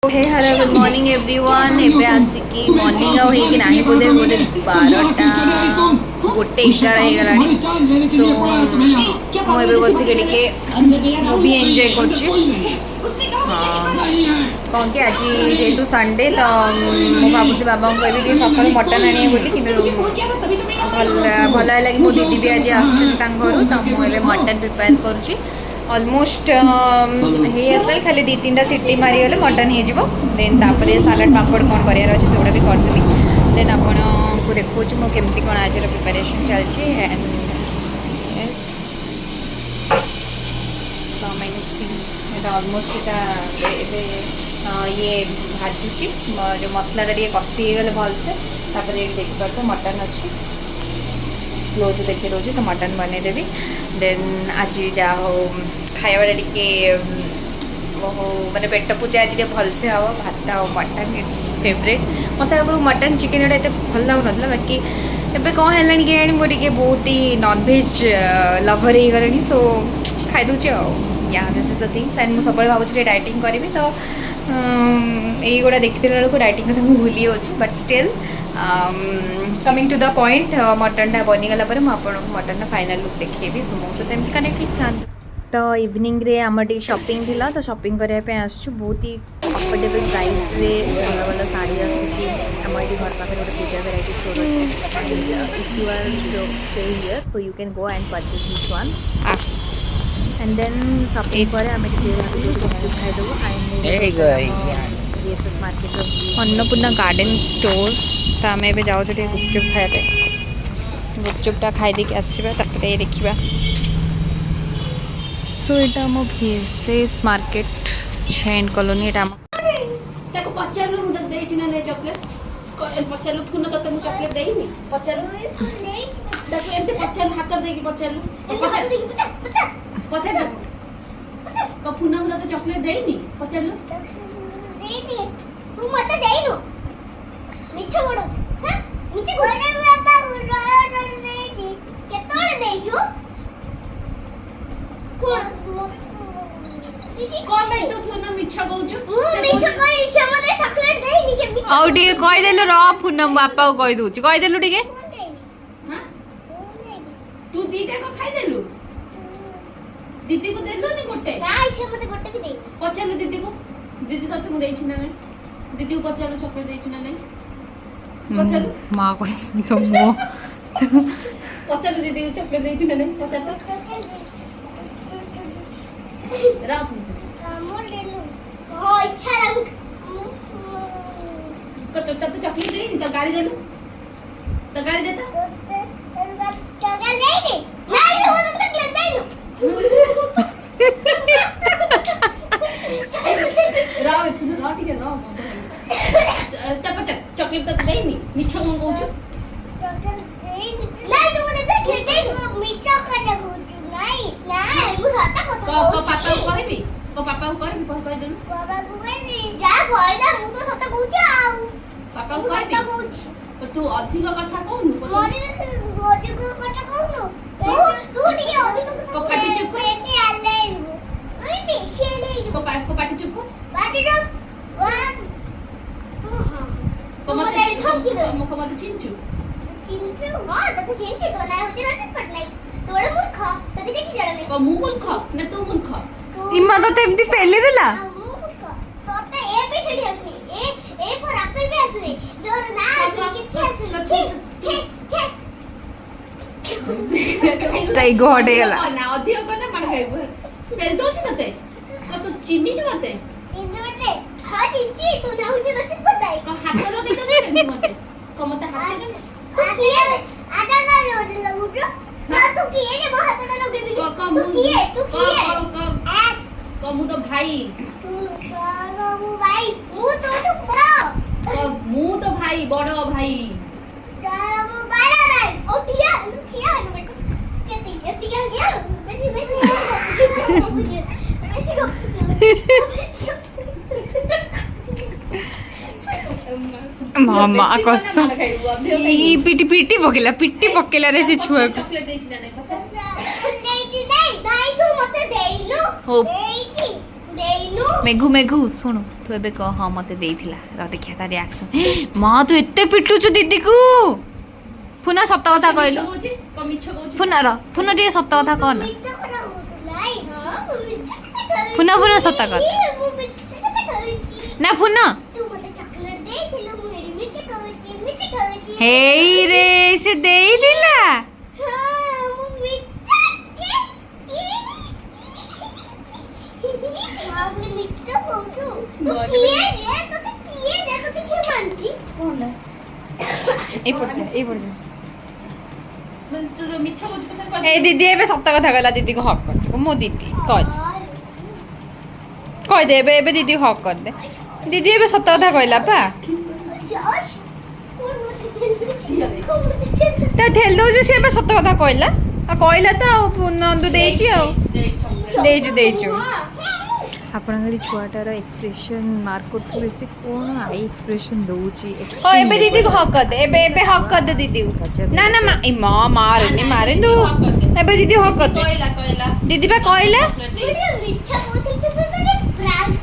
Hello good morning everyone एबे आसिकी morning हो कि नाही बोधे बोधे 12टा गोटे 11 हो गलानी सो मु एबे बसी के टिके मूवी एंजॉय करछि कौन के आज जेहेतु संडे तो मु भाबुती बाबा को कहबी कि सकाळ मटन आनी बोली कि भल लगे मो दीदी भी आज आछन तांगर तो मु एबे मटन प्रिपेयर करछि ऑलमोस्ट आसला खाली 2-3टा सीटी मारीगले मटन हो देन तापर सालाड पापड़ कौन करार अच्छे से भी करदेवी देन आपण को देखो मो केमती कौन आज प्रिपरेशन चलती एंड ऑलमोस्ट ये भाजुची जो मसला टे कषि गले भलसे देखिपार मटन अच्छी क्लोज देखी रोज तो मटन बनईदेवी देन आज जहाँ हो खाइबा टे माने पेट पूजा आज भलसे हम भात आ मटन इट्स फेवरेट मत आगु मटन चिकेन एट भल लगुन बाकी एबे कौन है कि मोटे बहुत ही नॉनवेज लवर हो गलानी सो खाई दूचे या this is the things and मुझे सब भावुँ डाइटिंग करी तो यहीगुड़ा देखते बेलू डाइटिंग कथा मुझे भूली जाऊँ but still coming to the point मटनटा बनीगला मुझे मटन फाइनल लुक देखी सो मो सहित कनेक्ट था तो इवनिंग रे आम टी शॉपिंग थिला तो शॉपिंग करने आसु बहुत ही अफोर्डेबल प्राइस रे भल भल शाढ़ी आसूसी आम ये घर पाखे गोटे पूजा वेराइटी स्टोर अच्छे if you are stay here so you can go and purchase this one and then shopping पर आम गुपचुप खाईदेबू एस मार्केट अन्नपूर्णा गार्डन स्टोर तो आम ए जाऊँ गुपचुप खाइबे गुपचुपटा खाई आसवा देखा सो यहाँ आम भीसेस मार्केट छेन कॉलोनी ताको पचारलो मु तते देछि ना ले चॉकलेट पचारलो फुन तते मु चॉकलेट देइनी पचारलो ताको एमते पचारलो हाथ देकी पचारलो पचार ताको को फुन मु तते चॉकलेट देइनी पचारलो देइनी तू मते देइनो मिछ बडो हां मिछ गोरे बाबा उडो देइनी केतोळे देइछु कहीदेलु र पूनम बापा को कही दूची कहीदेलु टिके तू दीटा को खाइदेलु दीदी को देलु नि गोटे ना इसे मते गोटे भी दे पचालु दीदी को दीदी तते मु देइछि ना नहीं दीदी को पचालु चॉकलेट देइछि ना नहीं पचालु मां को तो मो पचालु दीदी को चॉकलेट देइछि ना नहीं पचालु रात अमूल देलु हो इच्छा लागु तो चॉकलेट दे तो गाड़ी देलु तो गाड़ी देता चॉकलेट नहीं नहीं वो तो चॉकलेट नहीं राव फिर रोटी के राव तब चॉकलेट तो देनी मिठा को कहू चॉकलेट देनी नहीं तो मुझे चॉकलेट देनी मिठा का नहीं नहीं मु सता को पापा को कहबी पापा को कहबी कौन कह देनु पापा को कहबी जा कहदा मु तो सता कहू आउ पापा को कहबी तो तू अधिक कथा कहनु मोरी अधिक कथा कहनु तू टिके अधिक कथा पाटी चुप कर एटी आले ओइ बेखेले को पाटी चुप कर पाटी चुप वन को मत चिंचू हां तो चिंचू तो ना होती रचित पटलाई तोड़े मूर्ख तते किछि जण नै को मु मूर्ख ना तू मूर्ख इमा तो तेमती पहले देला मूर्ख तते ए बी सी डी आसुनी ए फॉर एप्पल भी आसुनी जोर ना आसुनी किछि आसुनी छे तई गोडे गला ना अधिक को ना मार खाइबो स्पेल दोछि तते को तू चिन्नी छ मते चिन्नी मते हां चिन्नी तू ना होछि रचित पटाई को हाथ लगे तो मते को मते हाथ किए आटा ना रोड लगु ना तू किए जे हाथ ना लगे भी तू किए कमु तो भाई तू मु भाई मु तो भाई बड़ो भाई मु बड़ा भाई ओ ठिया है ना केती क्या किया बेसी मामा कसम ई पिटी पकेला रे से छुआ को चॉकलेट देछि ना नहीं नहीं तू मते देइनु हो देइनी मेघू मेघू शुणु तू एबे कह हाँ मते देइथिला र देखिया तार रिएक्शन मां तू एत्ते पिटुछु दीदी को पुनः सत्य कथा कहलो पुनः टे सत्य कथा कह ना पुनः सत्य कथा ना पुनः हे रे से देइथिला ए दीदी एबे सत्य कथा कहला दीदी को हक कर मो दीदी कह दे एबे दीदी हक कर दे दीदी एबे सत्य कथा कहला पा तो ठेल दो से एबे सत्य कथा कहला कहला तो नंदू देइची आ देइछु आपण छुआटार एक्सप्रेशन मार्क करथले से कोन आई एक्सप्रेशन दोची एक्सट्रीम एबे दीदी को हक कर दे एबे हक कर दे दीदी ना ना मां मारे दो एबे दीदी हक कर दे कहला दीदी बा कहला मिच्छा बोलते तो prank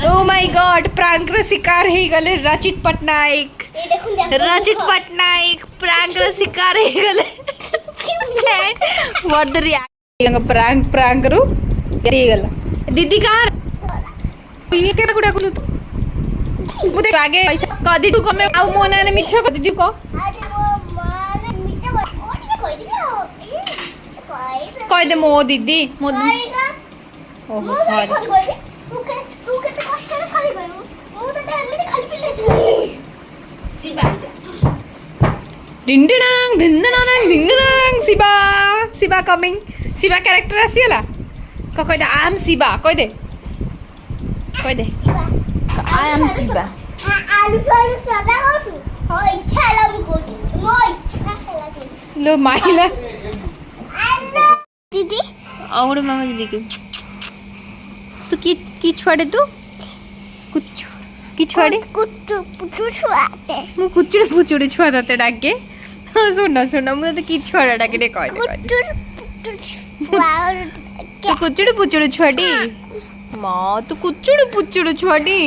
oh my god prank रो शिकार हे गले रचित पटनायक प्रैंक रो शिकार हे गले व्हाट द रिएक्शन प्रैंक रो गला दीदी कहां ये के गुडा कुलु तू मुदे आगे पैसा क दीदी को मैं आउ मोना ने मिछो क दीदी को अरे वो माने मिछो ओटी के कोई दियो कोई दे मो दीदी मो ओहो सॉरी तू के कष्ट रे खाली भाई मो तो एमिति खाली पिले शिवा डिंडनांग शिवा कमिंग शिवा कैरेक्टर आसीला कह दे आई एम शिवा कह दे आई एम शिवा आलू फ्राई सदा हो हो इच्छा लागू को मो इच्छा खेला लो माइला हेलो दीदी और मामा दीदी के तू की छुआड़े तू कुछ की छुआड़े कुछ छुआते मु कुछ छुआ दते डाके सुन मु तो की छुआड़ा डाके दे कह तू कुचुड़ पुचुड़ छुआटी माँ तू कुचुड़ पुचुड़ छुआटी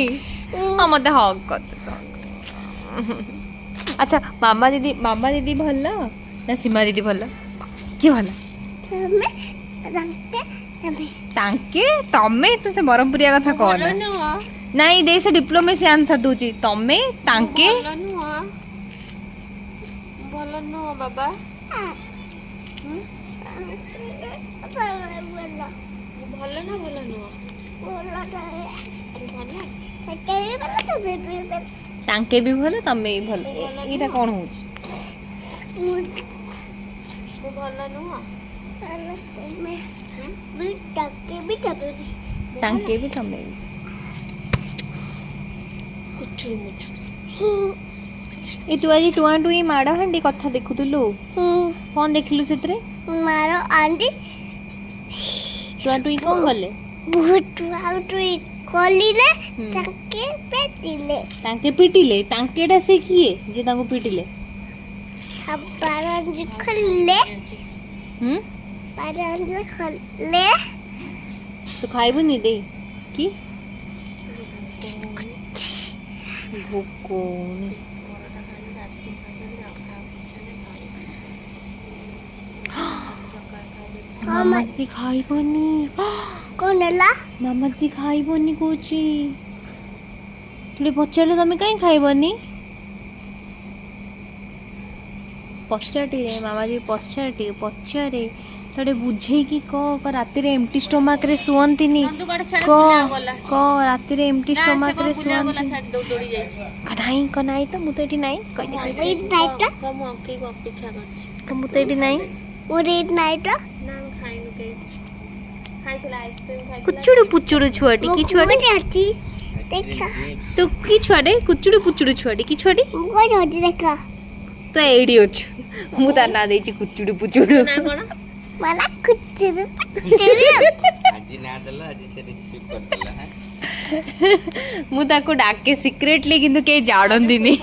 हाँ मत हक कर अच्छा मामा दीदी भल ना सीमा दीदी भल किए भल तांके तमे तो से बरमपुरिया कथा कह नहीं दे से डिप्लोमेसी आंसर दूची तमे तांके भल न बाबा भल ना भल नुह तांके भी भल तमे भी भल एटा कोन होछ भल नुह तांके भी तमे कुचुर मुचुर ए तू आज टुआ टुई माड़ हांडी कथा देखुतलु कौन देखलु सेतरे मारो आंटी टुआ टुई कौन गले टुआ टुई कलिले तांके पिटिले तांकेडा से किए जे तांको पिटिले पारंज खल्ले पारंज खल्ले तो खाइबनी दे की भोको मामा दी खाइबनी कौन हैला मामा दी खाइबनी कोची तुले पचारे तमे काई खाइबनी पचारे मामा जी पचारे थोड़े बुझे कि क राति रे एम्प्टी स्टमक रे सुवंतिनी क राति रे एम्प्टी स्टमक रे सुवंतिनी कनाई तो मुतो एटी नाई कहि दे नाइट कम के को अपेक्षा करछि तो मुतो एटी नाई ओरे नाइट ना खाइनु के खाइला आइसक्रीम खाइला कुचुडु पुचुडु छुआटी की छुआटी देखा तो की छुआटी कुचुडु पुचुडु छुआटी की छुआटी कोन होती देखा तो एडी अछि मु ता ना देछि कुचुडु पुचुडु ना कोन मला कुचुडु आजी ना दला आजी से रिसीव कर देला है मु ताको डाके सीक्रेटली किंतु के जाडन दिनी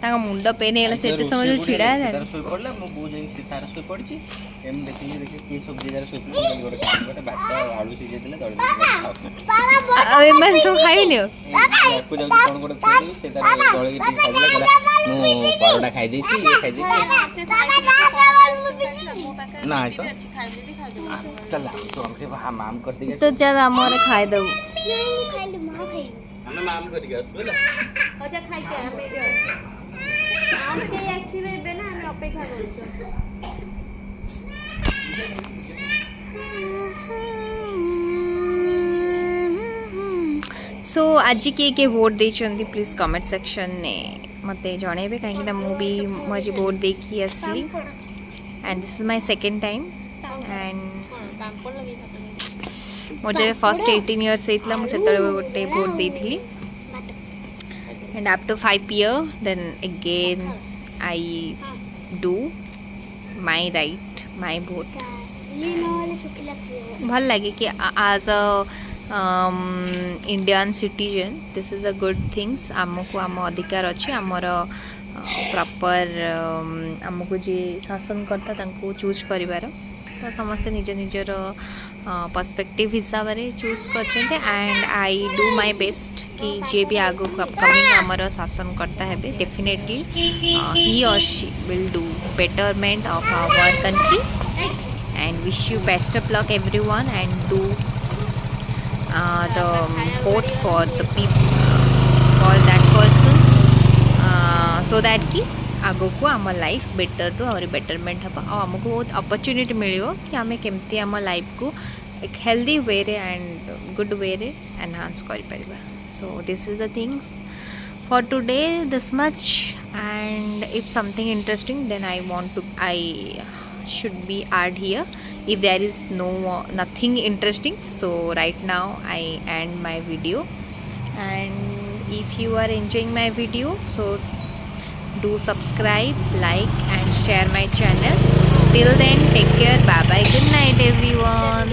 ତାଙ୍କ ମୁଣ୍ଡ ପେନ୍ ହେଇଗଲା ସେତେ ସମୟ ଯୋଉ ଛିଡ଼ା ହେଲା ତାର ଶୋଇ ପଡ଼ିଲା ମୋ ବୋଉ ଯାଇକି ସେ ତାର ଶୋଇ ପଡ଼ିଛି ଏମିତି ଦେଖିକି କିଏ ସବୁ ଜାଗାରେ ଶୋଇ ପଡ଼ିଛି ଗୋଟେ କାମ ଗୋଟେ ଭାତ ଆଳୁ ସିଝେଇଥିଲେ ଦଳି ଆଉ ଏମାନେ ସବୁ ଖାଇବେନି ଆଉ ୟାକୁ ଯାଉଛି କ'ଣ ଗୋଟେ ଖୋଇଦେବି ସେ ତାର ଦଳିକି ଟିକେ ଖାଇଦେଲା କହିଲା ମୁଁ ପରଟା ଖାଇଦେଇଛି ଇଏ ଖାଇଦେଇଛି ନାଇଁ ତ ଚାଲ ତୁ ଆମକେ ମାମ କରିଦେଇକି ତ ଚାଲ ଆମର ଖାଇଦେବୁ ଆମେ ମାମ କରିକି ଆସୁ ହେଲା सो आज किए भोट देइछन्ती प्लीज कमेंट सेक्शन ने मते जणेबे कहीं मु भी आज भोट देकी असली and this is my second time and मुझे फर्स्ट 18 इयर्स होता मुझे गोटे भोट देती and after 5 years then again I do my right my vote भल लगे कि as a Indian citizen this is a good things आमको आम अधिकार अच्छे आमर प्रॉपर आमको जी शासन करता चूज करिवार तो समस्ते निज निजर पर्सपेक्टिव हिसाब से चूज करते and I do my best कि जे भी आगो अपकमिंग आमर शासन करता है डेफिनेटली ही और she will do betterment of our country and wish you best of luck everyone and do the vote for the people for that person so that कि आगो को आम लाइफ बेटर रू और बेटरमेंट हम आमको बहुत अपॉर्चुनिटी मिलो कि आम केमती आम लाइफ को एक हेल्दी वे रे एंड गुड वे रे एनहांस कर परिबा so this is the things for today this much and if something interesting then I should be add here if there is nothing interesting. So right now I end my video and if you are enjoying my video so do subscribe, like and share my channel. Till then take care, bye bye, good night everyone.